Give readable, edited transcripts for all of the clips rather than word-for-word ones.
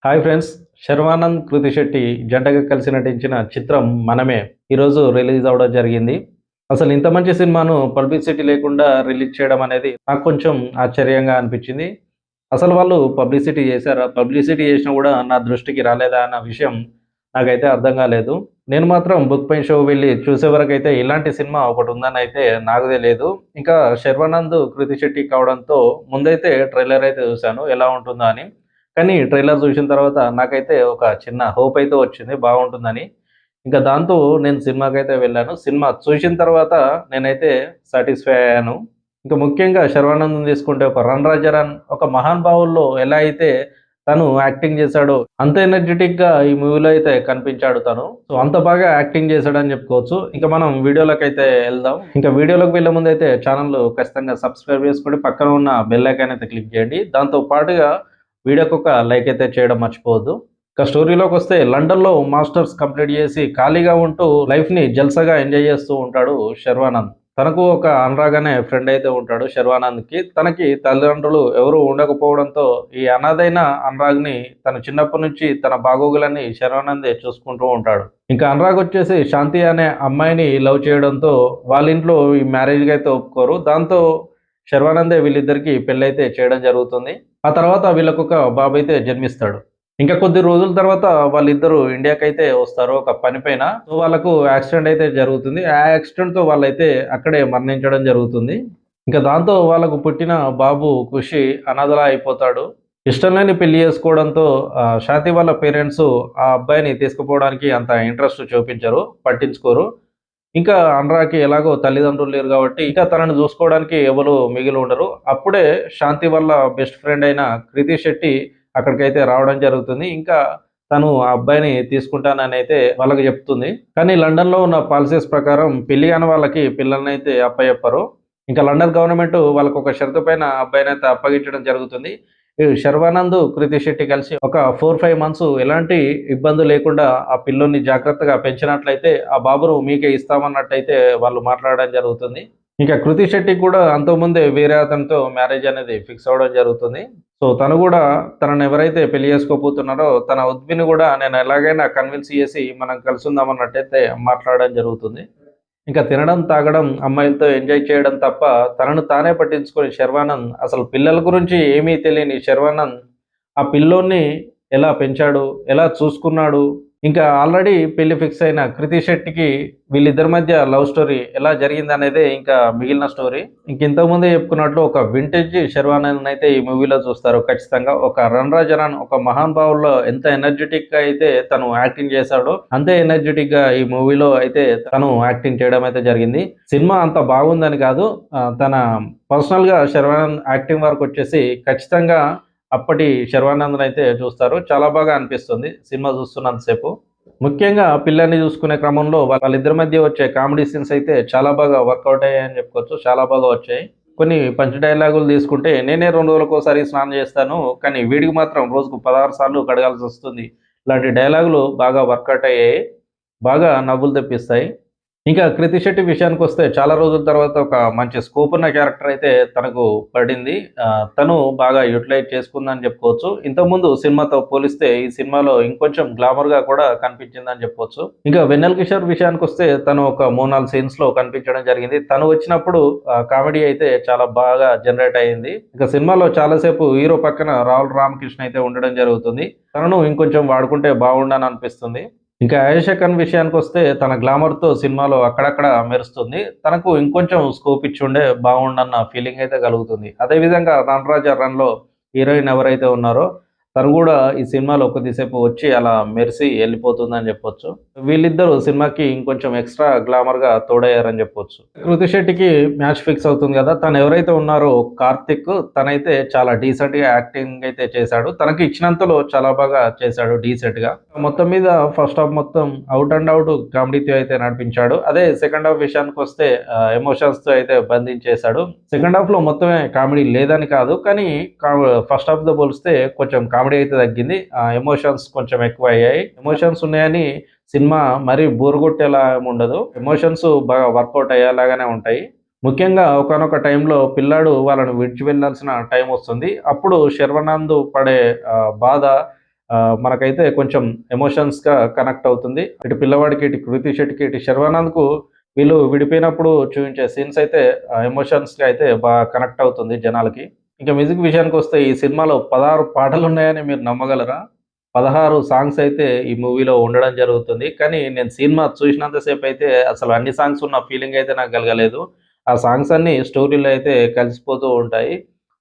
Hi friends. Sharwanand, Krithi Shetty జంటగా కలిసి నటించిన చిత్రం 'మనమే' ఈరోజు రిలీజ్ అవ్వడం జరిగింది. అసలు ఇంత మంచి సినిమాను పబ్లిసిటీ లేకుండా రిలీజ్ చేయడం అనేది నాకు కొంచెం ఆశ్చర్యంగా అనిపించింది. అసలు వాళ్ళు పబ్లిసిటీ చేశారా? పబ్లిసిటీ చేసినా కూడా నా దృష్టికి రాలేదా అన్న విషయం నాకైతే అర్థం కాలేదు. నేను మాత్రం బుక్ మై షో వెళ్ళి చూసే వరకైతే ఇలాంటి సినిమా ఒకటుందని అయితే నాకు తెలీదు. ఇంకా శర్వానంద్, కృతి శెట్టి కావడంతో ముందైతే ట్రైలర్ అయితే చూశాను ఎలా ఉంటుందా అని. కానీ ట్రైలర్ చూసిన తర్వాత నాకైతే ఒక చిన్న హోప్ అయితే వచ్చింది బాగుంటుందని. ఇంకా దాంతో నేను సినిమాకైతే వెళ్ళాను. సినిమా చూసిన తర్వాత నేనైతే సాటిస్ఫై అయ్యాను. ఇంకా ముఖ్యంగా శర్వానంద్‌ని తీసుకుంటే ఒక 'రన్ రాజా రన్' ఒక మహానుభావుల్లో ఎలా అయితే తను యాక్టింగ్ చేశాడో అంత ఎనర్జిటిక్‌గా ఈ మూవీలో అయితే కనిపించాడు తను. సో, అంత బాగా యాక్టింగ్ చేశాడని చెప్పుకోవచ్చు. ఇంకా మనం వీడియోలోకైతే ఎళ్దాం. ఇంకా వీడియోలోకి వెళ్ళే ముందైతే ఛానెల్ ఖచ్చితంగా సబ్స్క్రైబ్ చేసుకోండి. పక్కన ఉన్న బెల్ ఐకాన్ అయితే క్లిక్ చేయండి. దాంతో పాటుగా వీడియోకి ఒక లైక్ అయితే చేయడం మర్చిపోవద్దు. ఇక స్టోరీలోకొస్తే లండన్‌లో మాస్టర్స్ కంప్లీట్ చేసి ఖాళీగా ఉంటూ లైఫ్‌ని జల్సాగా ఎంజాయ్ చేస్తూ ఉంటాడు శర్వానంద్. తనకు ఒక అనురాగ్ అనే ఫ్రెండ్ అయితే ఉంటాడు శర్వానంద్‌కి. తనకి తల్లిదండ్రులు ఎవరు ఉండకపోవడంతో ఈ అనాథైన అనురాగ్‌ని తను చిన్నప్పటి నుంచి తన బాగోగులన్నీ శర్వానందే చూసుకుంటూ ఉంటాడు. ఇంకా అనురాగ్ వచ్చేసి శాంతి అనే అమ్మాయిని లవ్ చేయడంతో వాళ్ళింట్లో ఈ మ్యారేజ్‌కి అయితే ఒప్పుకోరు. దాంతో శర్వానందే వీళ్ళిద్దరికీ పెళ్లయితే చేయడం జరుగుతుంది. ఆ తర్వాత వీళ్ళకొక బాబైతే జన్మిస్తాడు. ఇంకా కొద్ది రోజుల తర్వాత వాళ్ళిద్దరూ ఇండియాకైతే వస్తారు ఒక పని పైన. సో, వాళ్ళకు యాక్సిడెంట్ అయితే జరుగుతుంది. ఆ యాక్సిడెంట్‌తో వాళ్ళైతే అక్కడే మరణించడం జరుగుతుంది. ఇంకా దాంతో వాళ్ళకు పుట్టిన బాబు ఖుషి అనాథలా అయిపోతాడు. ఇష్టం లేని పెళ్లి చేసుకోవడంతో శాంతి వాళ్ళ పేరెంట్స్ ఆ అబ్బాయిని తీసుకుపోవడానికి అంత ఇంట్రెస్ట్ చూపించరు, పట్టించుకోరు. ఇంకా అనురాగ్‌కి ఎలాగో తల్లిదండ్రులు లేరు గాబట్టి, ఇంకా తనని జూసుకోవడానికి ఎవరు మిగిలి ఉండరు. అప్పుడే శాంతి వాళ్ళ బెస్ట్ ఫ్రెండ్ అయిన కృతి శెట్టి అక్కడికైతే రావడం జరుగుతుంది. ఇంకా తను ఆ అబ్బాయిని తీసుకుంటాననైతే వాళ్ళకి జెప్తుంది. కానీ లండన్‌లో ఉన్న పాలిసీస్ ప్రకారం పెళ్లి గాని వాళ్ళకి పిల్లలనైతే అప్పజెప్పరు. ఇంకా లండన్ గవర్నమెంట్ వాళ్ళకొక షరతు పైన అబ్బాయినైతే అప్పగించడం జరుగుతుంది. ఈ శర్వానంద్, కృతి శెట్టి కలిసి ఒక 4, 5 మంత్స్ ఎలాంటి ఇబ్బంది లేకుండా ఆ పిల్లోడిని జాగ్రత్తగా పెంచినట్లయితే ఆ బాబును మీకే ఇస్తామన్నట్టయితే వాళ్ళు మాట్లాడడం జరుగుతుంది. ఇంకా కృతి శెట్టి కూడా అంతకుముందే వేరే అతనితో మ్యారేజ్ అనేది ఫిక్స్ అవ్వడం జరుగుతుంది. సో, తను గూడా తనని ఎవరైతే పెళ్లి చేసుకోబోతున్నారో తన హస్బెండ్‌ని గూడా నేను ఎలాగైనా కన్విన్స్ చేసి మనం కలిసుందామన్నట్టయితే మాట్లాడడం జరుగుతుంది. ఇంకా తినడం, తాగడం, అమ్మాయిలతో ఎంజాయ్ చేయడం తప్ప తనను తానే పట్టించుకోని శర్వానంద్ అసలు పిల్లల గురించి ఏమీ తెలియని శర్వానంద్ ఆ పిల్లోడిని ఎలా పెంచాడు, ఎలా చూసుకున్నాడు, ఇంకా ఆల్రెడీ పెళ్లి ఫిక్స్ అయిన కృతి శెట్టికి వీళ్ళిద్దరి మధ్య లవ్ స్టోరీ ఎలా జరిగిందనేదే ఇంకా మిగిలిన స్టోరీ. ఇంక ఇంతకుముందే చెప్పుకున్నట్లు ఒక వింటేజ్ శర్వానంద్‌నైతే ఈ మూవీలో చూస్తారు ఖచ్చితంగా. ఒక 'రన్ రాజా రన్' ఒక మహానుభావుల్లో ఎంత ఎనర్జిటిక్‌గా అయితే తను యాక్టింగ్ చేశాడో, అంతే ఎనర్జిటిక్‌గా ఈ మూవీలో అయితే తను యాక్టింగ్ చేయడం అయితే జరిగింది. సినిమా అంత బాగుందని కాదు, తన పర్సనల్‌గా శర్వానంద్ యాక్టింగ్ వరకొచ్చేసి ఖచ్చితంగా అప్పటి శర్వానంద్‌నైతే చూస్తారు. చాలా బాగా అనిపిస్తుంది సినిమా చూస్తున్నంత సేపు. ముఖ్యంగా పిల్లని చూసుకునే క్రమంలో వాళ్ళిద్దరి మధ్య వచ్చే కామెడీ సీన్స్ అయితే చాలా బాగా వర్కౌట్ అయ్యాయని చెప్పుకోవచ్చు. చాలా బాగా వచ్చాయి. కొన్ని పంచ్ డైలాగులు తీసుకుంటే నేనే 2 రోజులకోసారి స్నానం చేస్తాను. కానీ వీడికి మాత్రం రోజుకు 16 సార్లు కడగాల్సొస్తుంది. ఇలాంటి డైలాగులు బాగా వర్కౌట్ అయ్యాయి. బాగా నవ్వులు తెప్పిస్తాయి. ఇంకా 'కృతి శెట్టి' విషయానికొస్తే చాలా రోజుల తర్వాత ఒక మంచి స్కోప్ ఉన్న క్యారెక్టర్ అయితే తనకు పడింది. తను బాగా యుటిలైజ్ చేసుకుందని చెప్పుకోవచ్చు. ఇంతకుముందు సినిమాతో పోలిస్తే ఈ సినిమాలో ఇంకొంచెం గ్లామర్‌గా కూడా కనిపించిందని చెప్పొచ్చు. ఇంకా 'వెన్నెల కిషోర్' విషయానికొస్తే తను ఒక 3, 4 సీన్స్‌లో కనిపించడం జరిగింది. తను వచ్చినప్పుడు కామెడీ అయితే చాలా బాగా జనరేట్ అయింది. ఇక సినిమాలో చాలా సేపు హీరో పక్కన రావుల రామకృష్ణ అయితే ఉండడం జరుగుతుంది. తనను ఇంకొంచెం వాడుకుంటే బాగుండని అనిపిస్తుంది. ఇంకా ఆయేషా ఖాన్ విషయానికొస్తే తన గ్లామర్‌తో సినిమాలో అక్కడక్కడ మెరుస్తుంది. తనకు ఇంకొంచెం స్కోప్ ఇచ్చుండే బాగుండన్న ఫీలింగ్ అయితే కలుగుతుంది. అదే విధంగా 'రన్ రాజా రన్‌లో' హీరోయిన్ ఎవరైతే ఉన్నారో తను గూడా ఈ సినిమాలో కొద్దిసేపు వచ్చి అలా మెరిసి ఎళ్ళిపోతుందని జెప్పొచ్చు. వీళ్ళిద్దరూ సినిమాకి ఇంకొంచెం ఎక్స్‌ట్రా గ్లామర్‌గా తోడయ్యారని జెప్పొచ్చు. కృతి శెట్టికి మ్యాచ్ ఫిక్స్ అవుతుంది గదా! తను ఎవరైతే ఉన్నారో కార్తిక్ తనైతే చాలా డీసెంట్‌గా యాక్టింగ్ అయితే చేశాడు. తనకి ఇచ్చినంతలో చాలా బాగా చేశాడు డీసెంట్‌గా. మొత్తం మీద ఫస్ట్ హాఫ్ మొత్తం ఔట్ అండ్ ఔట్ కామెడీతో అయితే నడిపించాడు. అదే సెకండ్ హాఫ్ విషయానికొస్తే ఎమోషన్స్‌తో అయితే బంధించేశాడు. సెకండ్ హాఫ్‌లో మొత్తమే కామెడీ లేదని కాదు. కానీ ఫస్ట్ హాఫ్‌తో పోలిస్తే కొంచెం కామెడీ అయితే తగ్గింది. ఎమోషన్స్ కొంచెం ఎక్కువయ్యాయి. ఎమోషన్స్ ఉన్నాయని సినిమా మరీ బోర్ కొట్టేలా ఏముండదు. ఎమోషన్స్ బాగా వర్కౌట్ అయ్యేలాగానే ఉంటాయి. ముఖ్యంగా ఒకానొక టైంలో పిల్లాడు వాళ్ళని విడిచి వెళ్ళాల్సిన టైమొస్తుంది. అప్పుడు శర్వానంద్ పడే బాధ మనకైతే కొంచెం ఎమోషన్స్‌గా కనెక్ట్ అవుతుంది. ఇటు పిల్లవాడికి, ఇటు కృతి శెట్టికి, ఇటు శర్వానంద్‌కు వీళ్ళు విడిపోయినప్పుడు చూయించే సీన్స్ అయితే ఎమోషన్స్‌గా అయితే బాగా కనెక్ట్ అవుతుంది జనాలకి. ఇక మ్యూజిక్ విషయానికొస్తే ఈ సినిమాలో 16 పాటలున్నాయని మీరు నమ్మగలరా? 16 సాంగ్స్ అయితే ఈ మూవీలో ఉండడం జరుగుతుంది. కానీ నేను సినిమా చూసినంత సేపయితే అసలు అన్ని సాంగ్స్ ఉన్న ఫీలింగ్ అయితే నాకు కలగలేదు. ఆ సాంగ్స్ అన్నీ స్టోరీలో అయితే కలిసిపోతూ ఉంటాయి.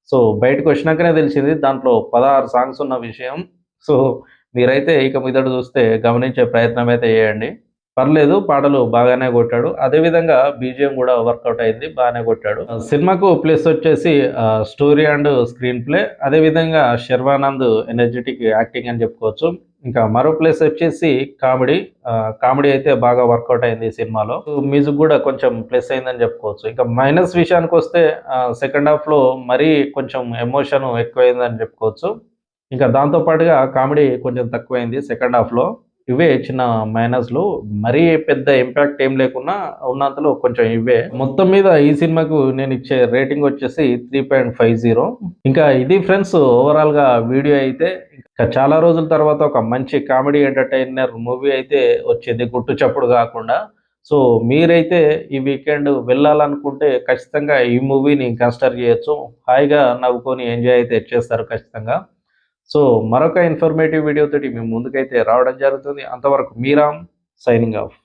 సో, బయటకొచ్చినాకనే తెలిసింది దాంట్లో 16 సాంగ్స్ ఉన్న విషయం. సో, మీరైతే ఇక మీదట చూస్తే గమనించే ప్రయత్నం అయితే చేయండి. పర్లేదు పాటలు బాగానే కొట్టాడు. అదే విధంగా బీజీఎం గూడా వర్కౌట్ అయింది. బానే కొట్టాడు. సినిమాకు ప్లస్ వచ్చేసి స్టోరీ అండ్ స్క్రీన్ ప్లే. అదే విధంగా శర్వానంద్ ఎనర్జిటిక్ యాక్టింగ్ అని చెప్పుకోవచ్చు. ఇంకా మరో ప్లస్ వచ్చేసి కామెడీ. కామెడీ అయితే బాగా వర్కౌట్ అయింది ఈ సినిమాలో. మ్యూజిక్ గూడా కొంచెం ప్లస్ అయిందని చెప్పుకోవచ్చు. ఇక మైనస్ విషయానికొస్తే సెకండ్ హాఫ్‌లో మరీ కొంచెం ఎమోషన్ ఎక్కువైందని చెప్పుకోవచ్చు. ఇంకా దాంతో పాటుగా కామెడీ కొంచెం తక్కువైంది సెకండ్ హాఫ్‌లో. ఇవే చిన్న మైనస్‌లు. మరీ పెద్ద ఇంపాక్ట్ ఏం లేకున్నా ఉన్నంతలో కొంచెం ఇవే. మొత్తం మీద ఈ సినిమాకు నేనిచ్చే రేటింగ్ వచ్చేసి 3.50. ఇంకా ఇది ఫ్రెండ్స్ ఓవరాల్‌గా వీడియో అయితే. ఇంకా చాలా రోజుల తర్వాత ఒక మంచి కామెడీ ఎంటర్‌టైనర్ మూవీ అయితే వచ్చింది గుట్టు చప్పుడు గాకుండా. సో, మీరైతే ఈ వీకెండ్ వెళ్ళాలనుకుంటే ఖచ్చితంగా ఈ మూవీని కన్సిడర్ చేయొచ్చు. హాయిగా నవ్వుకొని ఎంజాయ్ అయితే చేస్తారు ఖచ్చితంగా. సో, మరొక ఇన్ఫర్మేటివ్ వీడియోతోటి మీ ముందుకైతే రావడం జరుగుతుంది. అంతవరకు మీ రామ్ సైనింగ్ ఆఫ్.